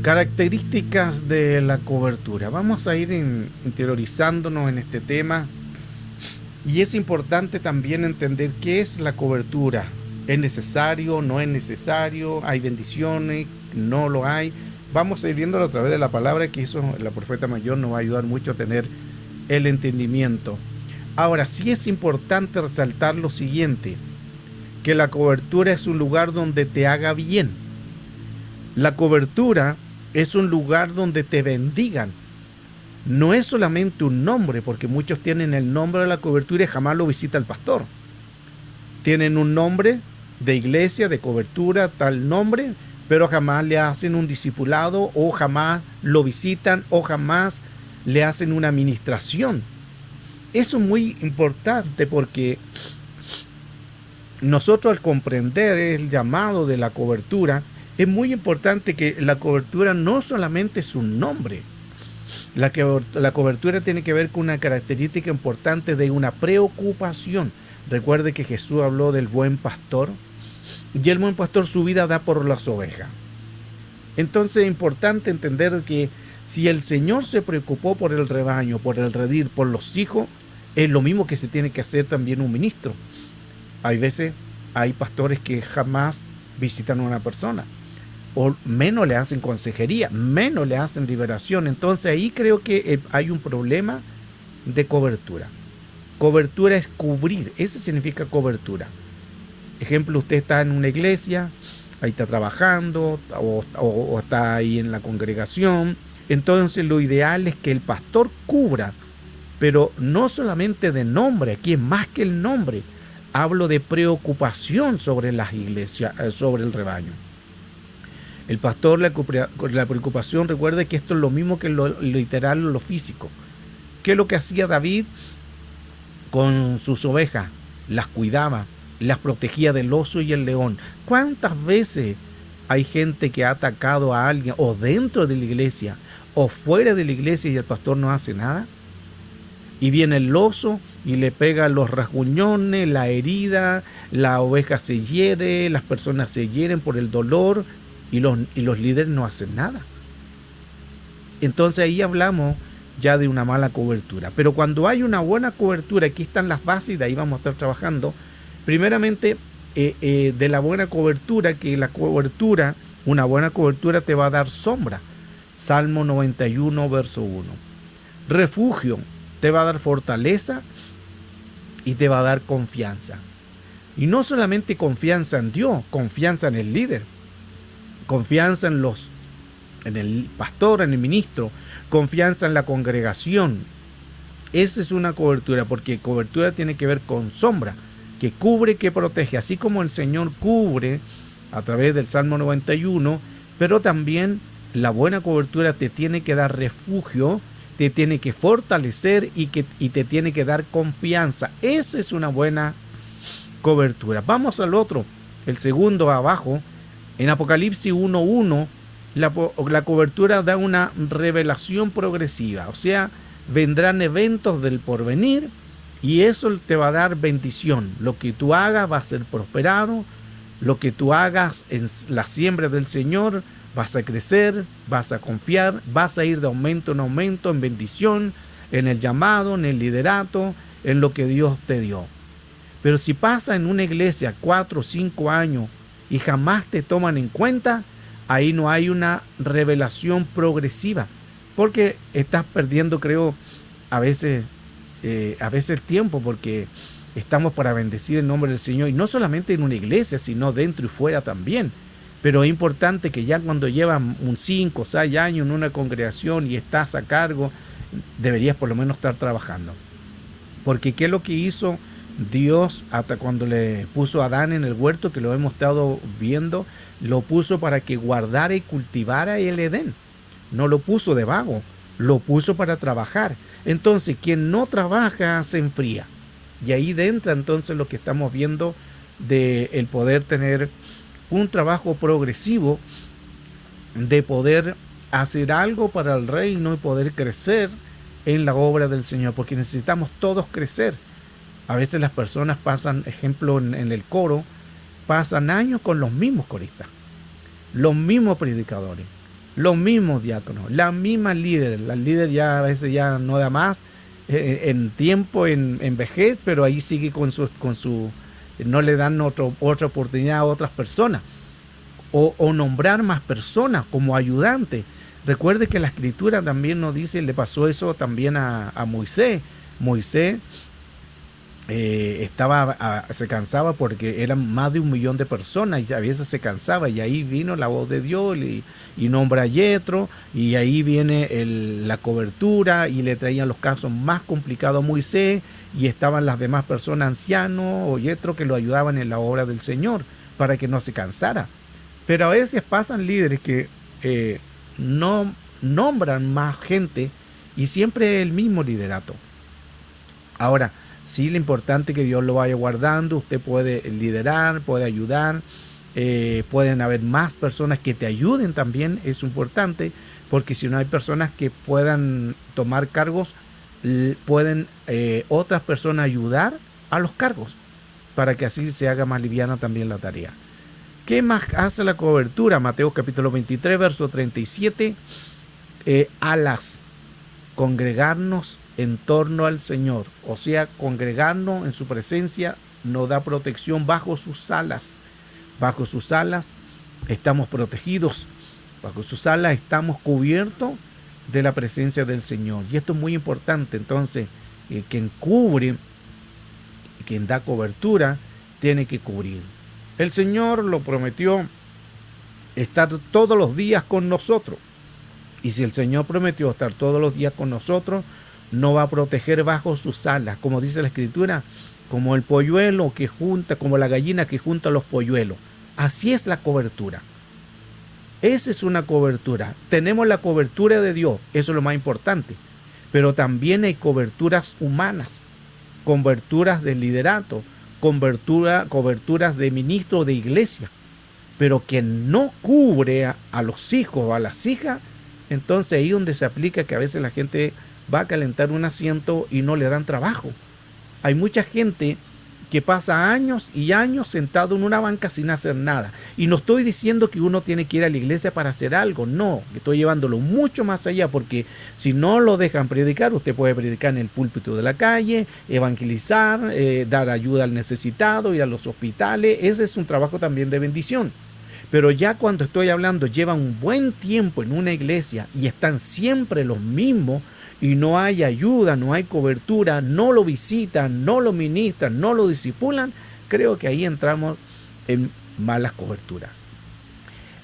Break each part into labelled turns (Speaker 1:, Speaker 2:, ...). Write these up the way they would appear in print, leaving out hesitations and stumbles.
Speaker 1: Características de la cobertura. Vamos a ir interiorizándonos en este tema y es importante también entender qué es la cobertura. ¿Es necesario? ¿No es necesario? ¿Hay bendiciones? ¿No lo hay? Vamos a ir viéndolo a través de la palabra que hizo la profeta mayor, nos va a ayudar mucho a tener el entendimiento. Ahora, sí es importante resaltar lo siguiente, que la cobertura es un lugar donde te haga bien. La cobertura es un lugar donde te bendigan. No es solamente un nombre, porque muchos tienen el nombre de la cobertura y jamás lo visita el pastor. Tienen un nombre de iglesia, de cobertura, tal nombre, pero jamás le hacen un discipulado o jamás lo visitan o jamás le hacen una administración. Eso es muy importante porque nosotros al comprender el llamado de la cobertura, es muy importante que la cobertura no solamente es un nombre. La cobertura tiene que ver con una característica importante de una preocupación. Recuerde que Jesús habló del buen pastor y el buen pastor su vida da por las ovejas. Entonces es importante entender que si el Señor se preocupó por el rebaño, por el redil, por los hijos, es lo mismo que se tiene que hacer también un ministro. Hay veces, hay pastores que jamás visitan a una persona, o menos le hacen consejería, menos le hacen liberación. Entonces ahí creo que hay un problema de cobertura. Cobertura es cubrir, eso significa cobertura. Ejemplo, usted está en una iglesia, ahí está trabajando, o está ahí en la congregación. Entonces lo ideal es que el pastor cubra, pero no solamente de nombre, aquí es más que el nombre. Hablo de preocupación sobre las iglesias, sobre el rebaño. El pastor, la preocupación, recuerde que esto es lo mismo que lo literal, lo físico. ¿Qué es lo que hacía David con sus ovejas? Las cuidaba, las protegía del oso y el león. ¿Cuántas veces hay gente que ha atacado a alguien, o dentro de la iglesia, o fuera de la iglesia, y el pastor no hace nada? Y viene el oso y le pega los rasguñones, la herida, la oveja se hiere, las personas se hieren por el dolor, y los líderes no hacen nada. Entonces ahí hablamos ya de una mala cobertura. Pero cuando hay una buena cobertura, aquí están las bases y de ahí vamos a estar trabajando. Primeramente, de la buena cobertura, que la cobertura, una buena cobertura te va a dar sombra. Salmo 91, verso 1. Refugio, te va a dar fortaleza y te va a dar confianza. Y no solamente confianza en Dios, confianza en el líder, confianza en el pastor, en el ministro, confianza en la congregación. Esa es una cobertura, porque cobertura tiene que ver con sombra, que cubre, que protege, así como el Señor cubre a través del Salmo 91, pero también la buena cobertura te tiene que dar refugio, te tiene que fortalecer y te tiene que dar confianza. Esa es una buena cobertura. Vamos al otro, el segundo abajo, en Apocalipsis 1:1, la cobertura da una revelación progresiva, o sea, vendrán eventos del porvenir y eso te va a dar bendición. Lo que tú hagas va a ser prosperado, lo que tú hagas en la siembra del Señor, vas a crecer, vas a confiar, vas a ir de aumento en aumento, en bendición, en el llamado, en el liderato, en lo que Dios te dio. Pero si pasa en una iglesia 4 o 5 años y jamás te toman en cuenta, ahí no hay una revelación progresiva, porque estás perdiendo, creo, a veces el tiempo, porque estamos para bendecir el nombre del Señor, y no solamente en una iglesia, sino dentro y fuera también. Pero es importante que ya cuando llevas un 5 o 6 años en una congregación y estás a cargo, deberías por lo menos estar trabajando. Porque ¿qué es lo que hizo Dios hasta cuando le puso a Adán en el huerto, que lo hemos estado viendo? Lo puso para que guardara y cultivara el Edén. No lo puso de vago, lo puso para trabajar. Entonces, quien no trabaja se enfría. Y ahí entra entonces lo que estamos viendo de el poder tener un trabajo progresivo, de poder hacer algo para el reino y poder crecer en la obra del Señor, porque necesitamos todos crecer. A veces las personas pasan, ejemplo, en el coro, pasan años con los mismos coristas, los mismos predicadores, los mismos diáconos, las mismas líderes. Las líderes ya a veces ya no da más en tiempo, en vejez, pero ahí sigue no le dan otra oportunidad a otras personas. O nombrar más personas como ayudantes. Recuerde que la escritura también nos dice, le pasó eso también a Moisés. Moisés se cansaba porque eran más de 1 millón de personas y a veces se cansaba, y ahí vino la voz de Dios y nombra a Yetro, y ahí viene la cobertura, y le traían los casos más complicados a Moisés, y estaban las demás personas, ancianos o Yetro, que lo ayudaban en la obra del Señor para que no se cansara. Pero a veces pasan líderes que no nombran más gente y siempre el mismo liderato. Ahora, sí, lo importante es que Dios lo vaya guardando. Usted puede liderar, puede ayudar, pueden haber más personas que te ayuden también, es importante, porque si no hay personas que puedan tomar cargos, pueden otras personas ayudar a los cargos, para que así se haga más liviana también la tarea. ¿Qué más hace la cobertura? Mateo capítulo 23, verso 37. Alas, congregarnos en torno al Señor, o sea, congregarnos en su presencia nos da protección bajo sus alas. Bajo sus alas estamos protegidos, bajo sus alas estamos cubiertos de la presencia del Señor. Y esto es muy importante. Entonces, quien cubre, quien da cobertura, tiene que cubrir. El Señor lo prometió estar todos los días con nosotros. Y si el Señor prometió estar todos los días con nosotros, no va a proteger bajo sus alas, como dice la Escritura, como el polluelo que junta, como la gallina que junta los polluelos. Así es la cobertura. Esa es una cobertura. Tenemos la cobertura de Dios, eso es lo más importante. Pero también hay coberturas humanas, coberturas de liderato, coberturas de ministro de iglesia. Pero quien no cubre a los hijos o a las hijas, entonces ahí donde se aplica que a veces la gente va a calentar un asiento y no le dan trabajo. Hay mucha gente que pasa años y años sentado en una banca sin hacer nada. Y no estoy diciendo que uno tiene que ir a la iglesia para hacer algo, no, estoy llevándolo mucho más allá, porque si no lo dejan predicar, usted puede predicar en el púlpito de la calle, evangelizar, dar ayuda al necesitado, ir a los hospitales. Ese es un trabajo también de bendición. Pero ya cuando estoy hablando, llevan un buen tiempo en una iglesia y están siempre los mismos, y no hay ayuda, no hay cobertura, no lo visitan, no lo ministran, no lo discipulan, creo que ahí entramos en malas coberturas.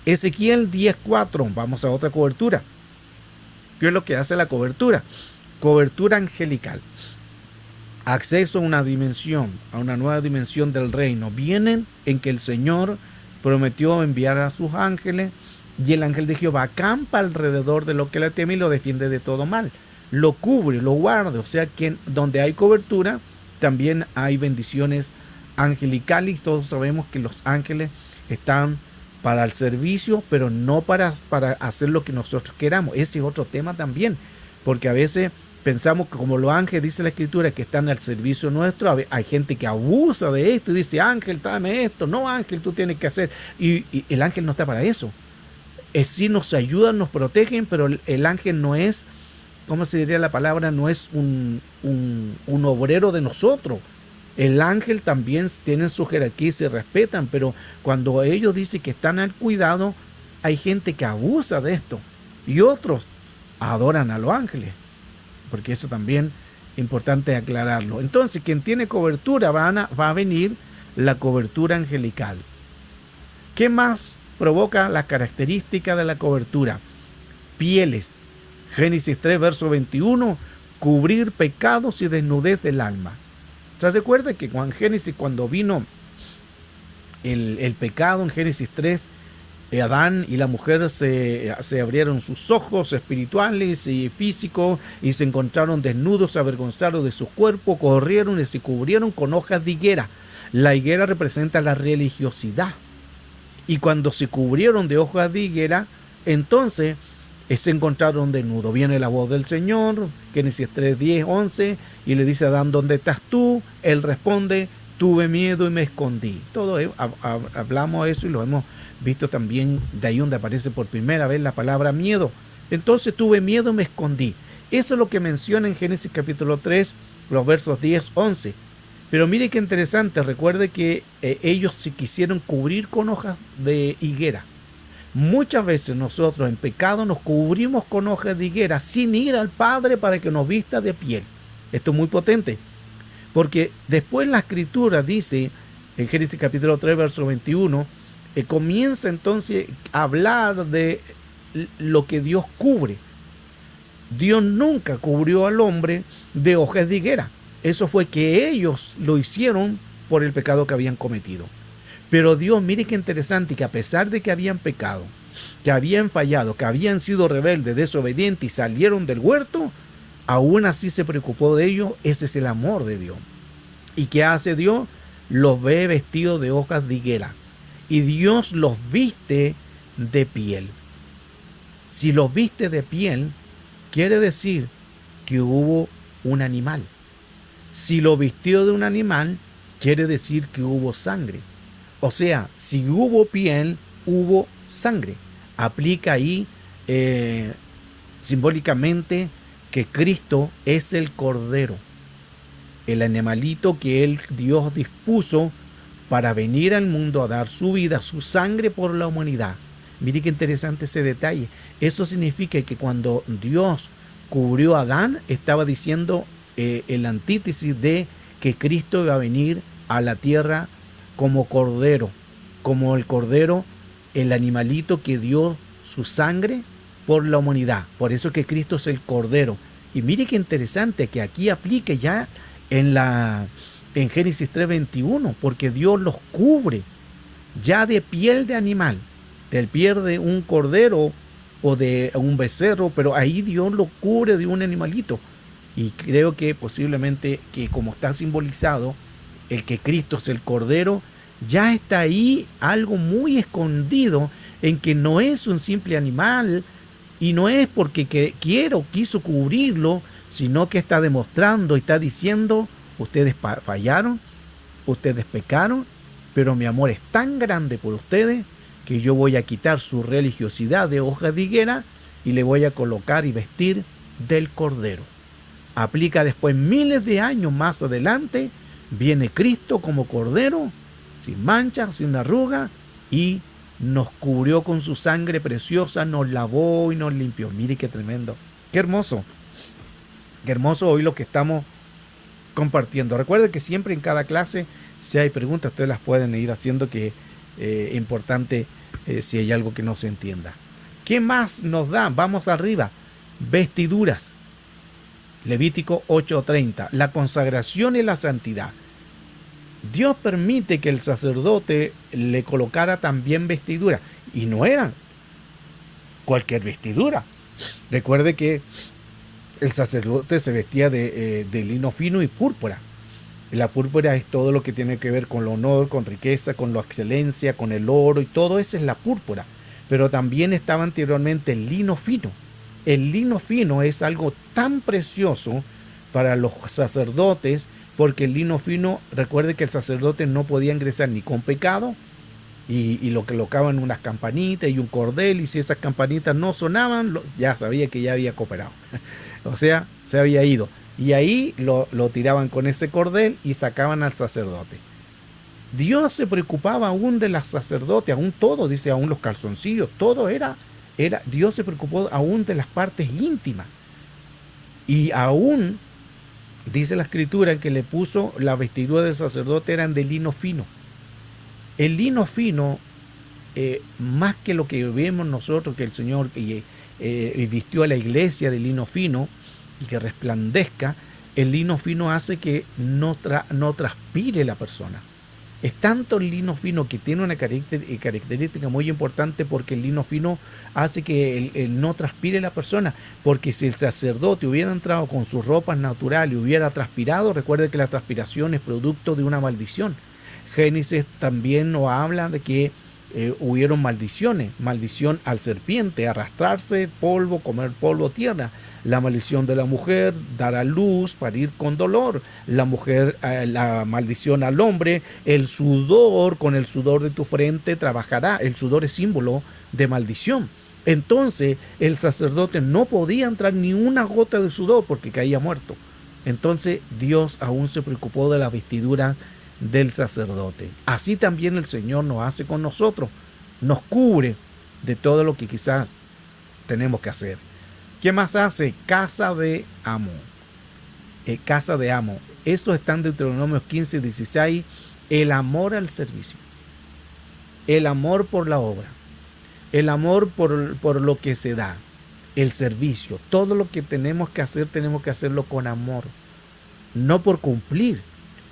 Speaker 1: Ezequiel 10:4, vamos a otra cobertura. ¿Qué es lo que hace la cobertura? Cobertura angelical. Acceso a una dimensión, a una nueva dimensión del reino. Vienen en que el Señor prometió enviar a sus ángeles, y el ángel de Jehová acampa alrededor de lo que le teme y lo defiende de todo mal. Lo cubre, lo guarda. O sea que donde hay cobertura también hay bendiciones angelicales. Todos sabemos que los ángeles están para el servicio, pero no para hacer lo que nosotros queramos. Ese es otro tema también, porque a veces pensamos que como los ángeles, dice la Escritura, que están al servicio nuestro, hay gente que abusa de esto y dice: ángel, tráeme esto. No, ángel, tú tienes que hacer. Y el ángel no está para eso. Sí nos ayudan, nos protegen, pero el ángel no es, ¿cómo se diría la palabra? No es un obrero de nosotros. El ángel también tiene su jerarquía y se respetan, pero cuando ellos dicen que están al cuidado, hay gente que abusa de esto y otros adoran a los ángeles, porque eso también es importante aclararlo. Entonces, quien tiene cobertura va a venir la cobertura angelical. ¿Qué más provoca la característica de la cobertura? Pieles. Génesis 3, verso 21, cubrir pecados y desnudez del alma. ¿Se recuerda que en Génesis, cuando vino el pecado en Génesis 3, Adán y la mujer se abrieron sus ojos espirituales y físicos y se encontraron desnudos, se avergonzaron de su cuerpo, corrieron y se cubrieron con hojas de higuera? La higuera representa la religiosidad. Y cuando se cubrieron de hojas de higuera, entonces se encontraron desnudos. Viene la voz del Señor, Génesis 3, 10, 11, y le dice a Adán: ¿dónde estás tú? Él responde: tuve miedo y me escondí. Hablamos de eso y lo hemos visto también de ahí donde aparece por primera vez la palabra miedo. Entonces tuve miedo y me escondí. Eso es lo que menciona en Génesis capítulo 3, los versos 10, 11. Pero mire qué interesante, recuerde que ellos se quisieron cubrir con hojas de higuera. Muchas veces nosotros en pecado nos cubrimos con hojas de higuera sin ir al Padre para que nos vista de piel. Esto es muy potente, porque después la Escritura dice, en Génesis capítulo 3, verso 21, comienza entonces a hablar de lo que Dios cubre. Dios nunca cubrió al hombre de hojas de higuera. Eso fue que ellos lo hicieron por el pecado que habían cometido. Pero Dios, mire qué interesante, que a pesar de que habían pecado, que habían fallado, que habían sido rebeldes, desobedientes y salieron del huerto, aún así se preocupó de ellos. Ese es el amor de Dios. ¿Y qué hace Dios? Los ve vestidos de hojas de higuera. Y Dios los viste de piel. Si los viste de piel, quiere decir que hubo un animal. Si lo vistió de un animal, quiere decir que hubo sangre. O sea, si hubo piel, hubo sangre. Aplica ahí simbólicamente que Cristo es el Cordero, el animalito que Dios dispuso para venir al mundo a dar su vida, su sangre por la humanidad. Mire qué interesante ese detalle. Eso significa que cuando Dios cubrió a Adán, estaba diciendo el antítesis de que Cristo iba a venir a la tierra como cordero, como el cordero, el animalito que dio su sangre por la humanidad. Por eso que Cristo es el cordero. Y mire qué interesante que aquí aplique ya en Génesis 3:21, porque Dios los cubre ya de piel de animal, del piel de un cordero o de un becerro, pero ahí Dios lo cubre de un animalito. Y creo que posiblemente que como está simbolizado el que Cristo es el Cordero, ya está ahí algo muy escondido en que no es un simple animal y no es porque quiso cubrirlo, sino que está demostrando y está diciendo, ustedes fallaron, ustedes pecaron, pero mi amor es tan grande por ustedes que yo voy a quitar su religiosidad de hojas de higuera y le voy a colocar y vestir del Cordero. Aplica después miles de años más adelante, viene Cristo como Cordero, sin mancha, sin arruga, y nos cubrió con su sangre preciosa, nos lavó y nos limpió. Mire qué tremendo, qué hermoso hoy lo que estamos compartiendo. Recuerde que siempre en cada clase, si hay preguntas, ustedes las pueden ir haciendo, que es importante si hay algo que no se entienda. ¿Qué más nos da? Vamos arriba. Vestiduras. Levítico 8:30. La consagración y la santidad. Dios permite que el sacerdote le colocara también vestidura. Y no era cualquier vestidura. Recuerde que el sacerdote se vestía de lino fino y púrpura. La púrpura es todo lo que tiene que ver con el honor, con riqueza, con la excelencia, con el oro, y todo eso es la púrpura. Pero también estaba anteriormente el lino fino. El lino fino es algo tan precioso para los sacerdotes, porque el lino fino, recuerde que el sacerdote no podía ingresar ni con pecado, y lo colocaban unas campanitas y un cordel, y si esas campanitas no sonaban, ya sabía que ya había cooperado. O sea, se había ido. Y ahí lo tiraban con ese cordel y sacaban al sacerdote. Dios se preocupaba aún de las sacerdotes, aún todo, dice, aún los calzoncillos, todo era Dios se preocupó aún de las partes íntimas. Y aún dice la Escritura que le puso la vestidura del sacerdote eran de lino fino. El lino fino, más que lo que vemos nosotros, que el Señor vistió a la iglesia de lino fino y que resplandezca, el lino fino hace que no transpire la persona. Es tanto el lino fino que tiene una característica muy importante, porque el lino fino hace que el no transpire la persona. Porque si el sacerdote hubiera entrado con sus ropas naturales y hubiera transpirado, recuerde que la transpiración es producto de una maldición. Génesis también nos habla de que hubieron maldiciones. Maldición al serpiente, arrastrarse, polvo, comer polvo, tierra. La maldición de la mujer, dar a luz, parir con dolor. La mujer, la maldición al hombre, el sudor, con el sudor de tu frente trabajará. El sudor es símbolo de maldición. Entonces el sacerdote no podía entrar ni una gota de sudor porque caía muerto. Entonces Dios aún se preocupó de la vestidura del sacerdote. Así también el Señor nos hace con nosotros. Nos cubre de todo lo que quizás tenemos que hacer. ¿Qué más hace? Casa de amo. Casa de amo. Esto está en Deuteronomio 15, 16. El amor al servicio. El amor por la obra. El amor por lo que se da. El servicio. Todo lo que tenemos que hacerlo con amor. No por cumplir.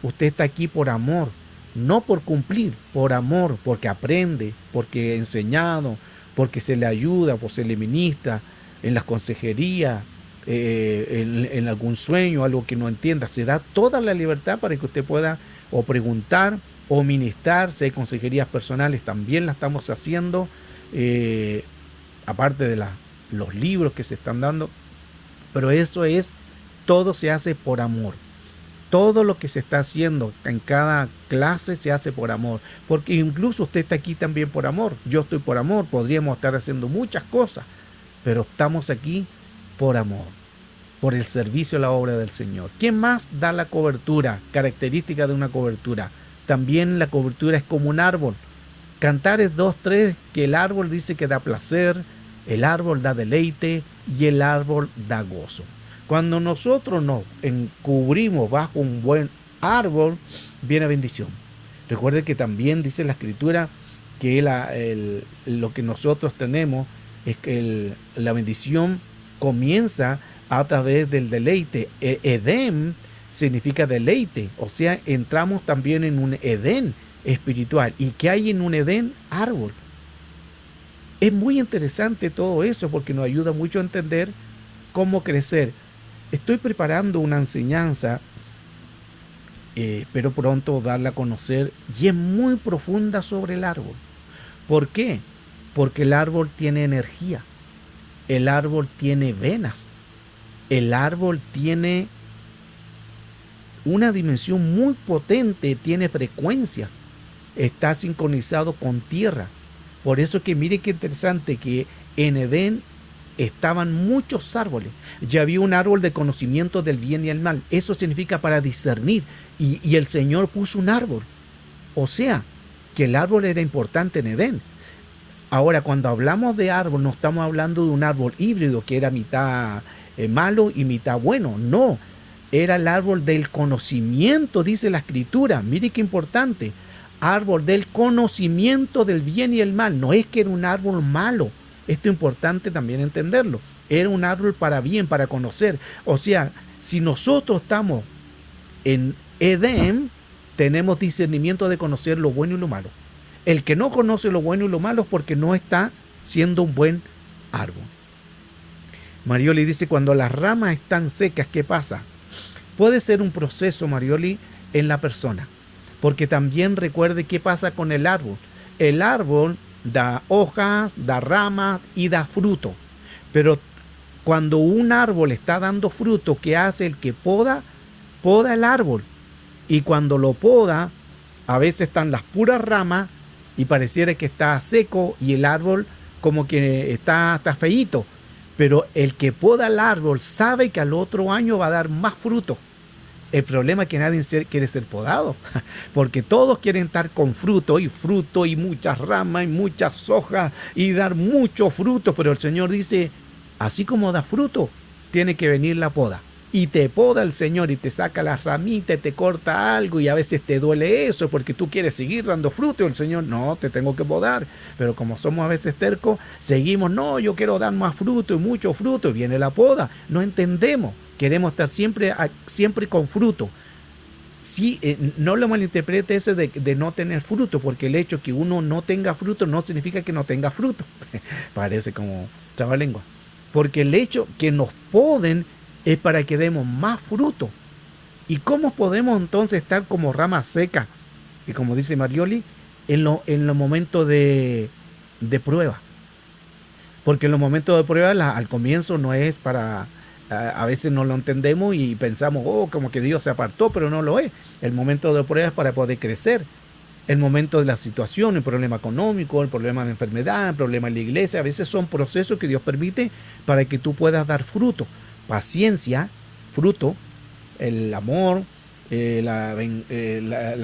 Speaker 1: Usted está aquí por amor. No por cumplir, por amor. Porque aprende, porque enseñado, porque se le ayuda, porque se le ministra en las consejerías, en algún sueño, algo que no entienda. Se da toda la libertad para que usted pueda o preguntar o ministrar. Si hay consejerías personales, también la estamos haciendo. Aparte de los libros que se están dando. Pero eso es, todo se hace por amor. Todo lo que se está haciendo en cada clase se hace por amor. Porque incluso usted está aquí también por amor. Yo estoy por amor. Podríamos estar haciendo muchas cosas. Pero estamos aquí por amor. Por el servicio a la obra del Señor. ¿Quién más da la cobertura? Característica de una cobertura. También la cobertura es como un árbol. Cantares 2:3, que el árbol dice que da placer, el árbol da deleite y el árbol da gozo. Cuando nosotros nos encubrimos bajo un buen árbol, viene bendición. Recuerde que también dice la Escritura que lo que nosotros tenemos es que la bendición comienza a través del deleite. Edén significa deleite, o sea, entramos también en un Edén espiritual. ¿Y qué hay en un Edén? Árbol. Es muy interesante todo eso porque nos ayuda mucho a entender cómo crecer. Estoy preparando una enseñanza, espero pronto darla a conocer, y es muy profunda sobre el árbol. ¿Por qué? Porque el árbol tiene energía, el árbol tiene venas, el árbol tiene una dimensión muy potente, tiene frecuencias, está sincronizado con tierra. Por eso que mire qué interesante que en Edén estaban muchos árboles. Ya había un árbol de conocimiento del bien y el mal. Eso significa para discernir. Y el Señor puso un árbol. O sea, que el árbol era importante en Edén. Ahora, cuando hablamos de árbol, no estamos hablando de un árbol híbrido que era mitad malo y mitad bueno. No, era el árbol del conocimiento, dice la Escritura. Mire qué importante. Árbol del conocimiento del bien y el mal. No es que era un árbol malo. Esto es importante también entenderlo. Era un árbol para bien, para conocer. O sea, si nosotros estamos en Edén, tenemos discernimiento de conocer lo bueno y lo malo. El que no conoce lo bueno y lo malo es porque no está siendo un buen árbol. Marioli dice, cuando las ramas están secas, ¿qué pasa? Puede ser un proceso, Marioli, en la persona. Porque también recuerde qué pasa con el árbol. El árbol da hojas, da ramas y da fruto. Pero cuando un árbol está dando fruto, ¿qué hace el que poda? Poda el árbol. Y cuando lo poda, a veces están las puras ramas y pareciera que está seco y el árbol como que está feíto. Pero el que poda el árbol sabe que al otro año va a dar más fruto. El problema es que nadie quiere ser podado, porque todos quieren estar con fruto y muchas ramas y muchas hojas y dar mucho fruto, pero el Señor dice, así como da fruto, tiene que venir la poda. Y te poda el Señor y te saca las ramitas, te corta algo y a veces te duele eso porque tú quieres seguir dando fruto y el Señor, no, te tengo que podar. Pero como somos a veces tercos, seguimos, no, yo quiero dar más fruto y mucho fruto y viene la poda. No entendemos. Queremos estar siempre con fruto. Sí, no lo malinterprete ese de no tener fruto, porque el hecho que uno no tenga fruto no significa que no tenga fruto. Parece como trabalengua. Porque el hecho que nos poden es para que demos más fruto. ¿Y cómo podemos entonces estar como rama seca? Y como dice Marioli, en los momentos de prueba. Porque en los momentos de prueba, al comienzo no es para... A veces no lo entendemos y pensamos, oh, como que Dios se apartó, pero no lo es. El momento de prueba es para poder crecer. El momento de la situación, el problema económico, el problema de enfermedad, el problema en la iglesia, a veces son procesos que Dios permite para que tú puedas dar fruto. Paciencia, fruto, el amor, la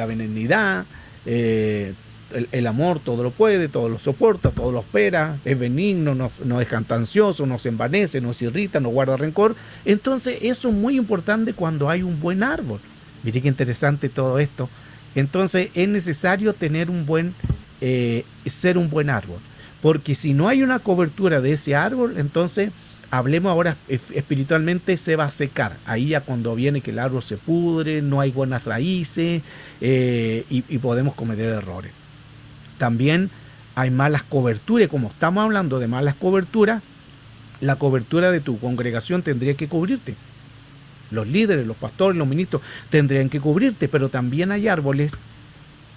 Speaker 1: benignidad, el amor todo lo puede, todo lo soporta, todo lo espera, es benigno, no es cantancioso, no se envanece, no se irrita, no guarda rencor. Entonces eso es muy importante cuando hay un buen árbol. Mire qué interesante todo esto. Entonces es necesario tener ser un buen árbol, porque si no hay una cobertura de ese árbol, entonces hablemos ahora espiritualmente, se va a secar. Ahí ya cuando viene que el árbol se pudre, no hay buenas raíces y podemos cometer errores. También hay malas coberturas, como estamos hablando de malas coberturas, la cobertura de tu congregación tendría que cubrirte. Los líderes, los pastores, los ministros tendrían que cubrirte, pero también hay árboles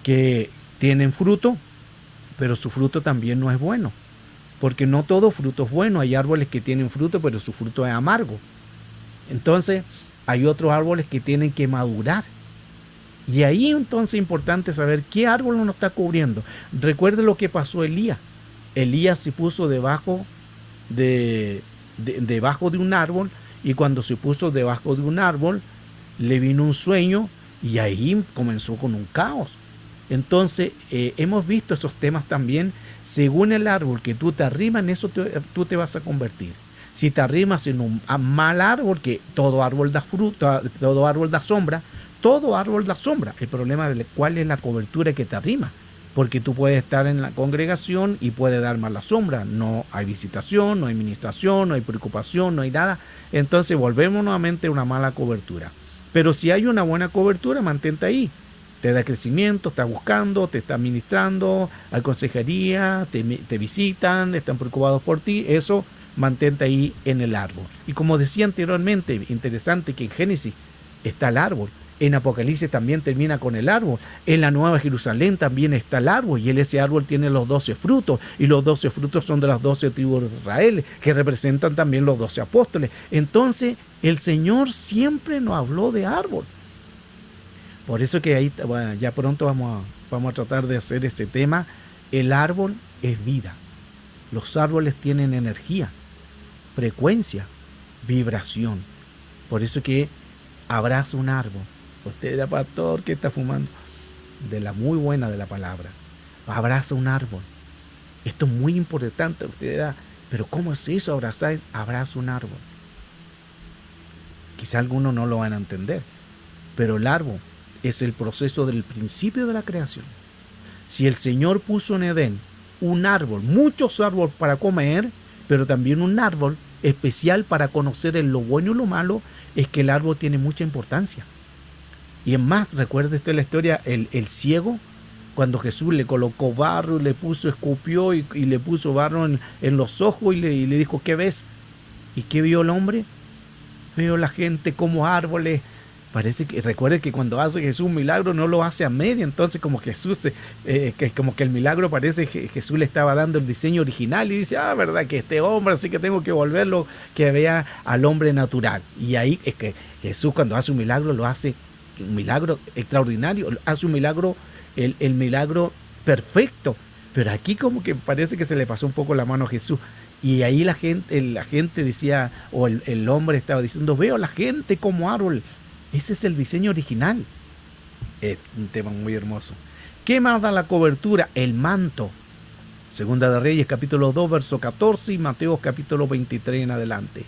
Speaker 1: que tienen fruto, pero su fruto también no es bueno, porque no todo fruto es bueno. Hay árboles que tienen fruto, pero su fruto es amargo. Entonces, hay otros árboles que tienen que madurar. Y ahí entonces es importante saber qué árbol nos está cubriendo. Recuerde lo que pasó Elías. Elías se puso debajo de un árbol, y cuando se puso debajo de un árbol, le vino un sueño y ahí comenzó con un caos. Entonces, hemos visto esos temas también. Según el árbol que tú te arrimas, en eso tú te vas a convertir. Si te arrimas en un mal árbol, que todo árbol da fruta, todo árbol da sombra, todo árbol da sombra. El problema de cuál es la cobertura que te arrima, porque tú puedes estar en la congregación y puede dar mala sombra. No hay visitación, no hay ministración, no hay preocupación, no hay nada. Entonces volvemos nuevamente a una mala cobertura. Pero si hay una buena cobertura, mantente ahí. Te da crecimiento, está buscando, te está ministrando, hay consejería, te visitan, están preocupados por ti. Eso, mantente ahí en el árbol. Y como decía anteriormente, interesante que en Génesis está el árbol. En Apocalipsis también termina con el árbol. En la Nueva Jerusalén también está el árbol. Y ese árbol tiene los 12 frutos. Y los 12 frutos son de las 12 tribus de Israel, que representan también los 12 apóstoles. Entonces, el Señor siempre nos habló de árbol. Por eso que ahí, bueno, ya pronto vamos a tratar de hacer ese tema. El árbol es vida. Los árboles tienen energía, frecuencia, vibración. Por eso que abraza un árbol. Usted era pastor que está fumando de la muy buena de la palabra. Abraza un árbol. Esto es muy importante. Usted dirá, pero ¿cómo es eso? Abraza un árbol. Quizá algunos no lo van a entender, pero el árbol es el proceso del principio de la creación. Si el Señor puso en Edén un árbol, muchos árboles para comer, pero también un árbol especial para conocer en lo bueno y lo malo, es que el árbol tiene mucha importancia. Y es más, recuerde usted la historia, el ciego, cuando Jesús le colocó barro y le puso, escupió y le puso barro en los ojos y le dijo, ¿qué ves? ¿Y qué vio el hombre? Vio la gente como árboles. Parece que, recuerde que cuando hace Jesús un milagro no lo hace a media, entonces como Jesús, como que el milagro parece que Jesús le estaba dando el diseño original y dice, verdad que este hombre, así que tengo que volverlo, que vea al hombre natural. Y ahí es que Jesús cuando hace un milagro lo hace un milagro extraordinario, hace un milagro, el milagro perfecto, pero aquí como que parece que se le pasó un poco la mano a Jesús. Y ahí la gente decía, o el hombre estaba diciendo, veo a la gente como árbol. Ese es el diseño original. Es un tema muy hermoso. ¿Qué más da la cobertura? El manto. Segunda de Reyes, capítulo 2, verso 14, y Mateo, capítulo 23 en adelante.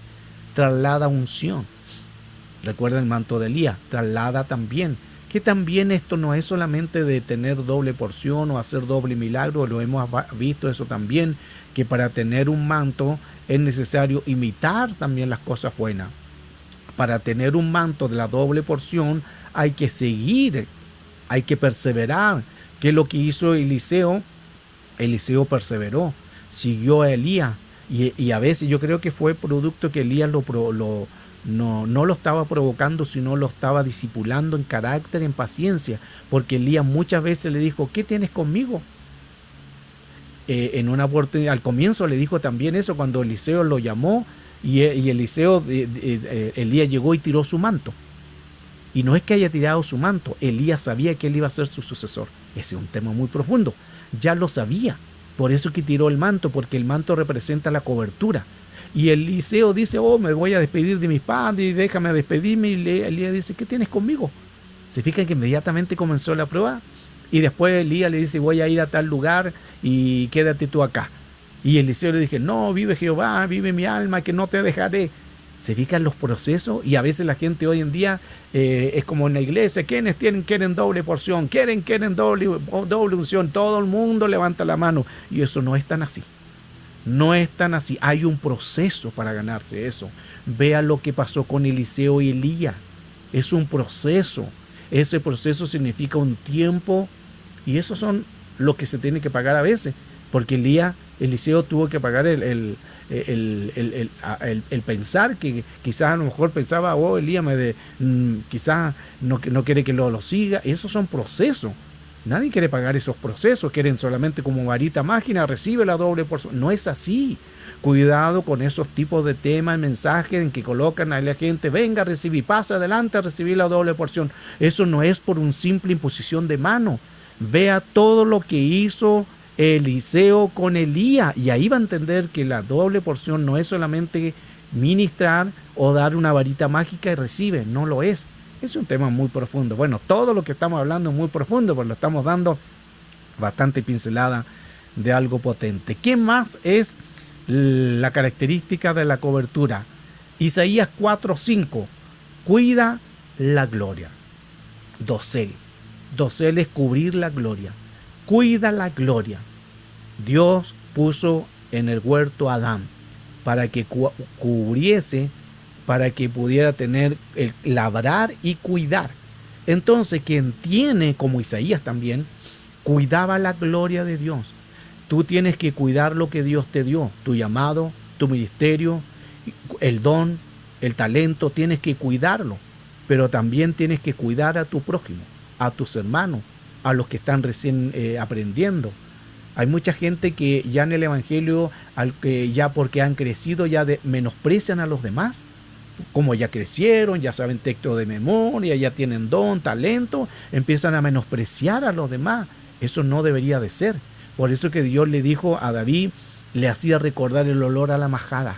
Speaker 1: Traslada unción. Recuerda el manto de Elías. Traslada también. Que también esto no es solamente de tener doble porción o hacer doble milagro. Lo hemos visto eso también, que para tener un manto es necesario imitar también las cosas buenas. Para tener un manto de la doble porción hay que seguir, hay que perseverar. ¿Qué es lo que hizo Eliseo? Eliseo perseveró, siguió a Elías y a veces yo creo que fue producto que Elías lo no lo estaba provocando, sino lo estaba discipulando en carácter, en paciencia, porque Elías muchas veces le dijo, ¿qué tienes conmigo? En una oportunidad, al comienzo le dijo también eso cuando Eliseo lo llamó y Eliseo, Elías llegó y tiró su manto. Y no es que haya tirado su manto, Elías sabía que él iba a ser su sucesor. Ese es un tema muy profundo, ya lo sabía. Por eso que tiró el manto, porque el manto representa la cobertura. Y Eliseo dice, oh, me voy a despedir de mis padres, déjame despedirme. Y Elías dice, ¿qué tienes conmigo? Se fijan que inmediatamente comenzó la prueba. Y después Elías le dice, voy a ir a tal lugar y quédate tú acá. Y Eliseo le dice, no, vive Jehová, vive mi alma, que no te dejaré. Se fijan los procesos, y a veces la gente hoy en día es como en la iglesia, ¿quiénes quieren doble porción? Quieren doble unción, todo el mundo levanta la mano. Y eso no es tan así. No es tan así. Hay un proceso para ganarse eso. Vea lo que pasó con Eliseo y Elías. Es un proceso. Ese proceso significa un tiempo, y eso son lo que se tiene que pagar a veces, porque Eliseo tuvo que pagar el pensar que quizás a lo mejor pensaba, oh, Elías quizás no quiere que lo siga. Esos son procesos. Nadie quiere pagar esos procesos, quieren solamente como varita máquina, recibe la doble porción. No es así. Cuidado con esos tipos de temas, mensajes en que colocan a la gente, venga a recibir, pasa adelante a recibir la doble porción. Eso no es por una simple imposición de mano. Vea todo lo que hizo Eliseo con Elías, y ahí va a entender que la doble porción no es solamente ministrar o dar una varita mágica y recibe, no lo es. Es un tema muy profundo. Bueno, todo lo que estamos hablando es muy profundo, pues lo estamos dando bastante pincelada de algo potente. ¿Qué más es la característica de la cobertura? Isaías 4:5, cuida la gloria. Dosel es cubrir la gloria. Cuida la gloria. Dios puso en el huerto a Adán para que cubriese, para que pudiera tener el labrar y cuidar. Entonces, quien tiene, como Isaías también, cuidaba la gloria de Dios. Tú tienes que cuidar lo que Dios te dio, tu llamado, tu ministerio, el don, el talento, tienes que cuidarlo, pero también tienes que cuidar a tu prójimo, a tus hermanos, a los que están recién aprendiendo. Hay mucha gente que ya en el evangelio, ya porque han crecido, ya menosprecian a los demás. Como ya crecieron, ya saben texto de memoria, ya tienen don, talento, empiezan a menospreciar a los demás. Eso no debería de ser. Por eso que Dios le dijo a David, le hacía recordar el olor a la majada.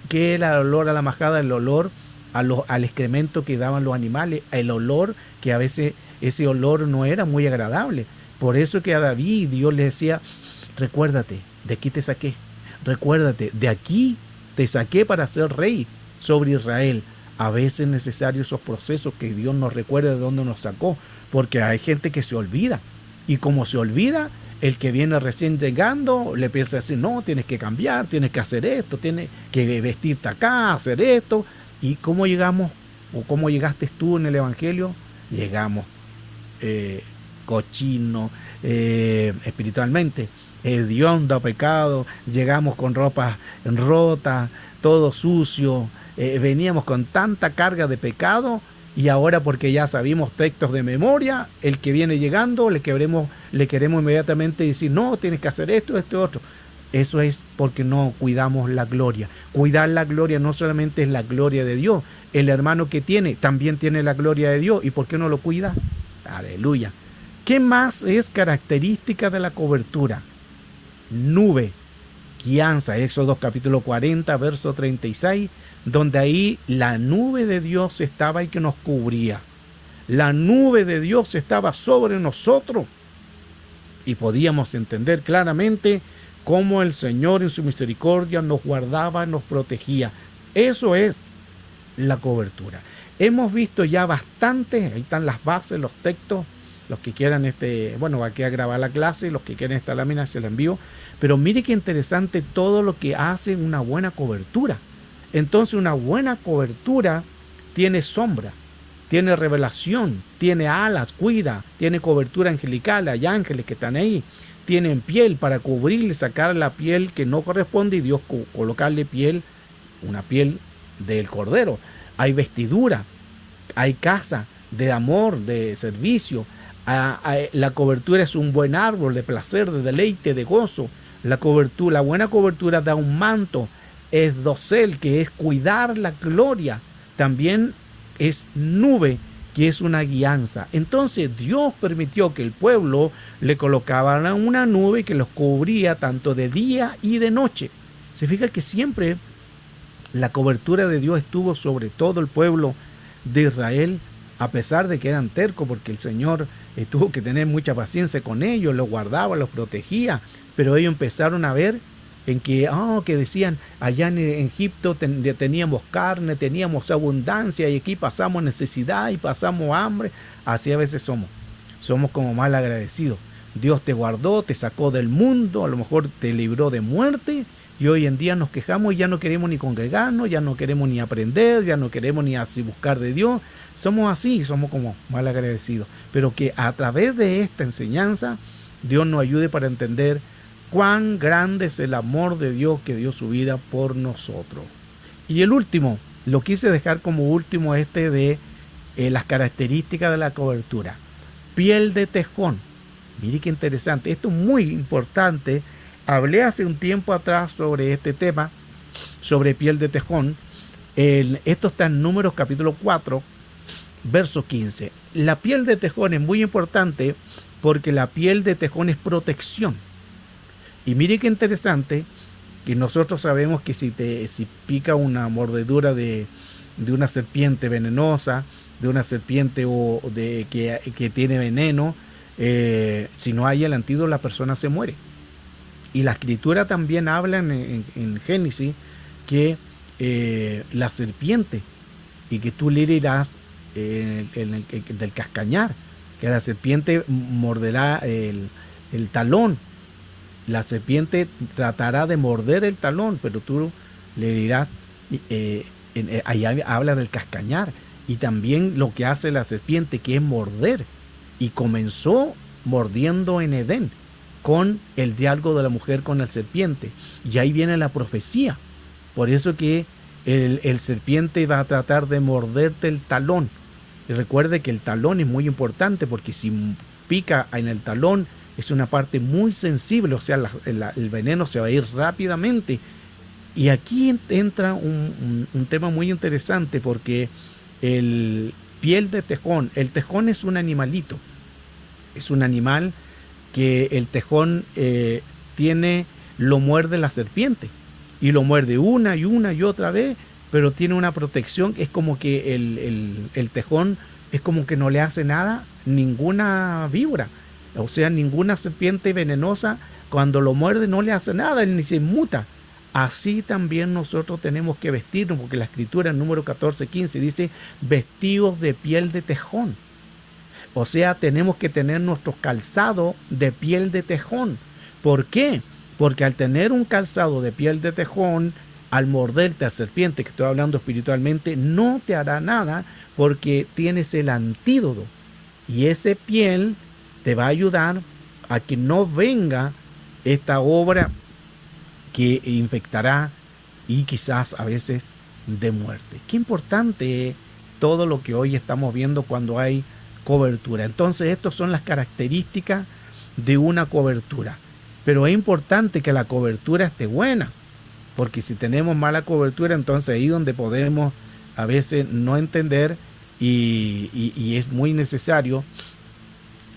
Speaker 1: ¿Qué era el olor a la majada? El olor al excremento que daban los animales, el olor que a veces ese olor no era muy agradable. Por eso que a David Dios le decía, recuérdate, de aquí te saqué, recuérdate, de aquí te saqué para ser rey sobre Israel. A veces es necesario esos procesos que Dios nos recuerde de dónde nos sacó, porque hay gente que se olvida, y como se olvida, el que viene recién llegando le piensa a decir, no, tienes que cambiar, tienes que hacer esto, tienes que vestirte acá, hacer esto. ¿Y cómo llegamos, o cómo llegaste tú en el evangelio? Llegamos cochino, espiritualmente, hediondo, pecado, llegamos con ropa rota, todo sucio, veníamos con tanta carga de pecado, y ahora porque ya sabemos textos de memoria, el que viene llegando le queremos inmediatamente decir, no, tienes que hacer esto, otro. Eso es porque no cuidamos la gloria. Cuidar la gloria no solamente es la gloria de Dios, el hermano que tiene también tiene la gloria de Dios. ¿Y por qué no lo cuida? Aleluya. ¿Qué más es característica de la cobertura? Nube, guianza, Éxodo capítulo 40, verso 36, donde ahí la nube de Dios estaba y que nos cubría. La nube de Dios estaba sobre nosotros y podíamos entender claramente cómo el Señor en su misericordia nos guardaba, nos protegía. Eso es la cobertura. Hemos visto ya bastante, ahí están las bases, los textos, los que quieran, va aquí a grabar la clase, los que quieran esta lámina se la envío, pero mire qué interesante todo lo que hace una buena cobertura. Entonces una buena cobertura tiene sombra, tiene revelación, tiene alas, cuida, tiene cobertura angelical, hay ángeles que están ahí, tienen piel para cubrirle, sacar la piel que no corresponde y Dios colocarle piel, una piel del cordero. hay vestidura, hay casa de amor, de servicio. La cobertura es un buen árbol de placer, de deleite, de gozo. La buena cobertura da un manto, es dosel, que es cuidar la gloria. También es nube, que es una guianza. Entonces Dios permitió que el pueblo le colocaban una nube que los cubría tanto de día y de noche. Se fija que siempre la cobertura de Dios estuvo sobre todo el pueblo de Israel, a pesar de que eran tercos, porque el Señor tuvo que tener mucha paciencia con ellos, los guardaba, los protegía, pero ellos empezaron a ver en que decían, allá en Egipto teníamos carne, teníamos abundancia, y aquí pasamos necesidad y pasamos hambre. Así a veces somos como mal agradecidos. Dios te guardó, te sacó del mundo, a lo mejor te libró de muerte, y hoy en día nos quejamos y ya no queremos ni congregarnos, ya no queremos ni aprender, ya no queremos ni así buscar de Dios. Somos así, somos como mal agradecidos. Pero que a través de esta enseñanza, Dios nos ayude para entender cuán grande es el amor de Dios, que dio su vida por nosotros. Y el último, lo quise dejar como último, de las características de la cobertura. Piel de tejón. Mire qué interesante, esto es muy importante. Hablé hace un tiempo atrás sobre este tema, sobre piel de tejón. Esto está en Números capítulo 4, verso 15. La piel de tejón es muy importante porque la piel de tejón es protección. Y mire qué interesante, que nosotros sabemos que si pica una mordedura de una serpiente venenosa, de una serpiente que tiene veneno, si no hay el antídoto, la persona se muere. Y la escritura también habla en Génesis que la serpiente, y que tú le herirás del cascañar, que la serpiente morderá el talón. La serpiente tratará de morder el talón, pero tú le dirás, ahí habla del cascañar, y también lo que hace la serpiente, que es morder, y comenzó mordiendo en Edén, con el diálogo de la mujer con la serpiente, y ahí viene la profecía. Por eso que el serpiente va a tratar de morderte el talón. Y recuerde que el talón es muy importante, porque si pica en el talón, es una parte muy sensible, o sea, el veneno se va a ir rápidamente. Y aquí entra un tema muy interesante, porque el piel de tejón, el tejón es un animalito, es un animal que el tejón lo muerde la serpiente, y lo muerde una y otra vez, pero tiene una protección. Es como que el tejón es como que no le hace nada ninguna víbora. O sea, ninguna serpiente venenosa, cuando lo muerde, no le hace nada, él ni se inmuta. Así también nosotros tenemos que vestirnos, porque la escritura en Número 14:15 dice, vestidos de piel de tejón. O sea, tenemos que tener nuestro calzado de piel de tejón. ¿Por qué? Porque al tener un calzado de piel de tejón, al morderte a serpiente, que estoy hablando espiritualmente, no te hará nada, porque tienes el antídoto. Y ese piel te va a ayudar a que no venga esta obra que infectará, y quizás a veces de muerte. Qué importante todo lo que hoy estamos viendo cuando hay cobertura. Entonces, estas son las características de una cobertura. Pero es importante que la cobertura esté buena, porque si tenemos mala cobertura, entonces ahí donde podemos a veces no entender, y es muy necesario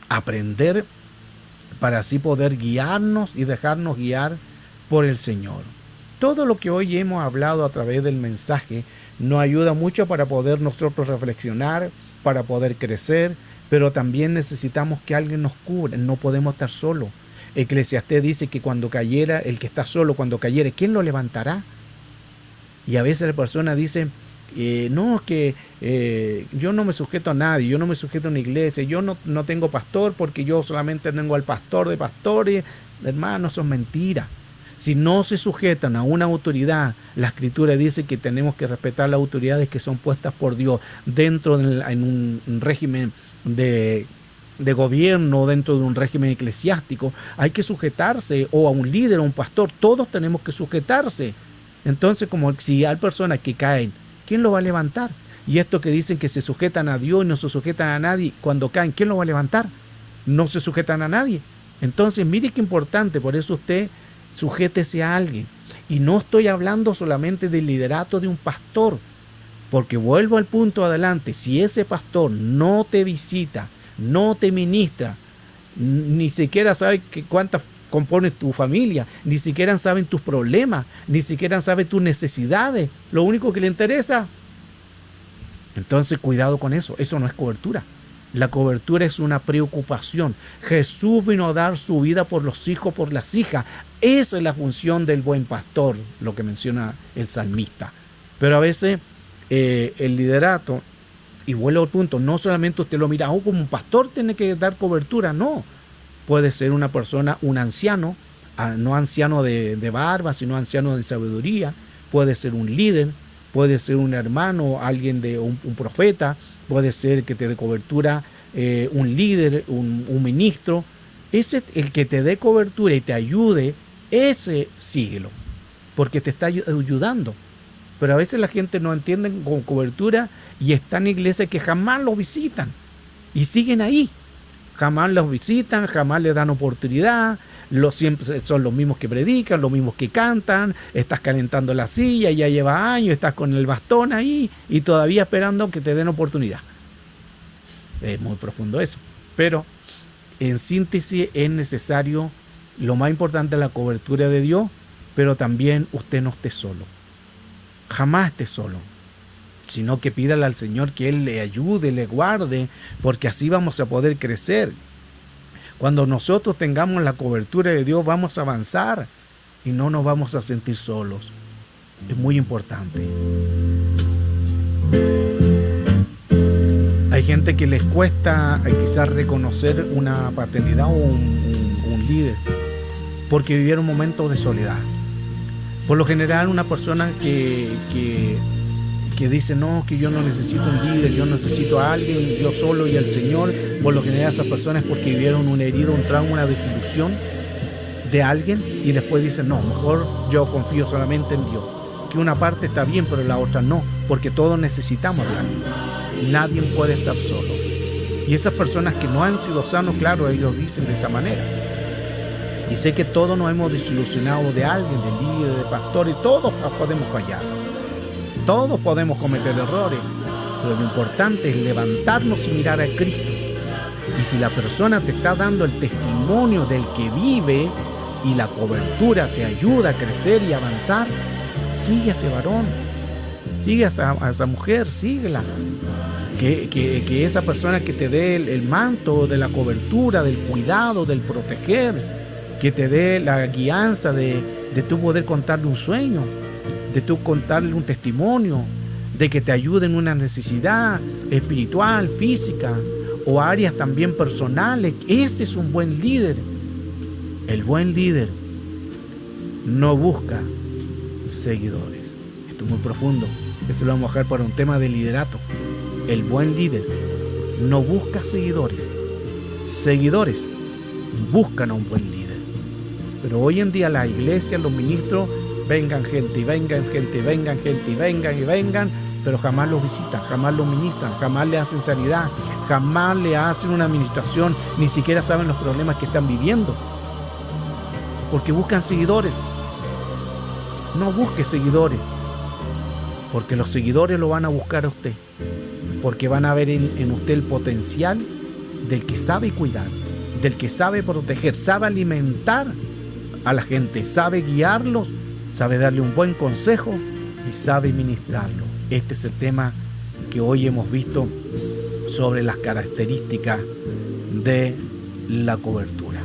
Speaker 1: aprender para así poder guiarnos y dejarnos guiar por el Señor. Todo lo que hoy hemos hablado a través del mensaje nos ayuda mucho para poder nosotros reflexionar, para poder crecer, pero también necesitamos que alguien nos cubra. No podemos estar solos. Eclesiastés dice que cuando cayera, el que está solo, cuando cayere, ¿quién lo levantará? Y a veces la persona dice, no, es que yo no me sujeto a nadie, yo no me sujeto a una iglesia, yo no tengo pastor porque yo solamente tengo al pastor de pastores. Hermano, eso es mentira. Si no se sujetan a una autoridad, la escritura dice que tenemos que respetar las autoridades que son puestas por Dios dentro en un régimen de gobierno, dentro de un régimen eclesiástico. Hay que sujetarse, o a un líder, o a un pastor. Todos tenemos que sujetarse. Entonces, como si hay personas que caen, ¿quién lo va a levantar? Y esto que dicen que se sujetan a Dios y no se sujetan a nadie, cuando caen, ¿quién lo va a levantar? No se sujetan a nadie. Entonces, mire qué importante, por eso usted sujétese a alguien. Y no estoy hablando solamente del liderato de un pastor, porque vuelvo al punto adelante, si ese pastor no te visita, no te ministra, ni siquiera sabe cuántas compone tu familia, ni siquiera saben tus problemas, ni siquiera saben tus necesidades, lo único que le interesa. Entonces cuidado con eso, eso no es cobertura. La cobertura es una preocupación. Jesús vino a dar su vida por los hijos, por las hijas. Esa es la función del buen pastor, lo que menciona el salmista. Pero a veces el liderato, y vuelvo al punto, no solamente usted lo mira, como un pastor tiene que dar cobertura, no. Puede ser una persona, un anciano, no anciano de barba, sino anciano de sabiduría. Puede ser un líder, puede ser un hermano, alguien de un profeta, puede ser que te dé cobertura un líder, un ministro. Ese, el que te dé cobertura y te ayude, ese síguelo, porque te está ayudando. Pero a veces la gente no entiende con cobertura y están en iglesias que jamás los visitan y siguen ahí. Jamás los visitan, jamás les dan oportunidad, siempre son los mismos que predican, los mismos que cantan, estás calentando la silla, ya lleva años, estás con el bastón ahí y todavía esperando que te den oportunidad. Es muy profundo eso, pero en síntesis es necesario, lo más importante es la cobertura de Dios, pero también usted no esté solo, jamás esté solo, sino que pídale al Señor que Él le ayude, le guarde, porque así vamos a poder crecer. Cuando nosotros tengamos la cobertura de Dios, vamos a avanzar y no nos vamos a sentir solos. Es muy importante. Hay gente que les cuesta quizás reconocer una paternidad o un líder, porque vivieron momentos de soledad. Por lo general, una persona que dice, no, que yo no necesito un líder, yo necesito a alguien, yo solo y al Señor, por lo general esas personas es porque vivieron una herida, un trauma, una desilusión de alguien y después dicen, no, mejor yo confío solamente en Dios. Que una parte está bien, pero la otra no, porque todos necesitamos a alguien. Nadie puede estar solo. Y esas personas que no han sido sanos, claro, ellos dicen de esa manera. Y sé que todos nos hemos desilusionado de alguien, de líder, de pastor, y todos podemos fallar. Todos podemos cometer errores, pero lo importante es levantarnos y mirar a Cristo. Y si la persona te está dando el testimonio del que vive y la cobertura te ayuda a crecer y avanzar, sigue a ese varón, sigue a esa mujer, síguela. Que esa persona que te dé el manto de la cobertura, del cuidado, del proteger, que te dé la guianza de tú poder contarle un sueño, de tú contarle un testimonio, de que te ayude en una necesidad espiritual, física o áreas también personales. Ese es un buen líder. El buen líder no busca seguidores. Esto es muy profundo. Esto lo vamos a dejar para un tema de liderato. El buen líder no busca seguidores. Seguidores buscan a un buen líder. Pero hoy en día la iglesia, los ministros, vengan gente y vengan gente y vengan gente y vengan y vengan, pero jamás los visitan, jamás los ministran, jamás le hacen sanidad, jamás le hacen una administración, ni siquiera saben los problemas que están viviendo, porque buscan seguidores. No busque seguidores, porque los seguidores lo van a buscar a usted, porque van a ver en usted el potencial del que sabe cuidar, del que sabe proteger, sabe alimentar a la gente, sabe guiarlos, sabe darle un buen consejo y sabe ministrarlo. Este es el tema que hoy hemos visto sobre las características de la cobertura.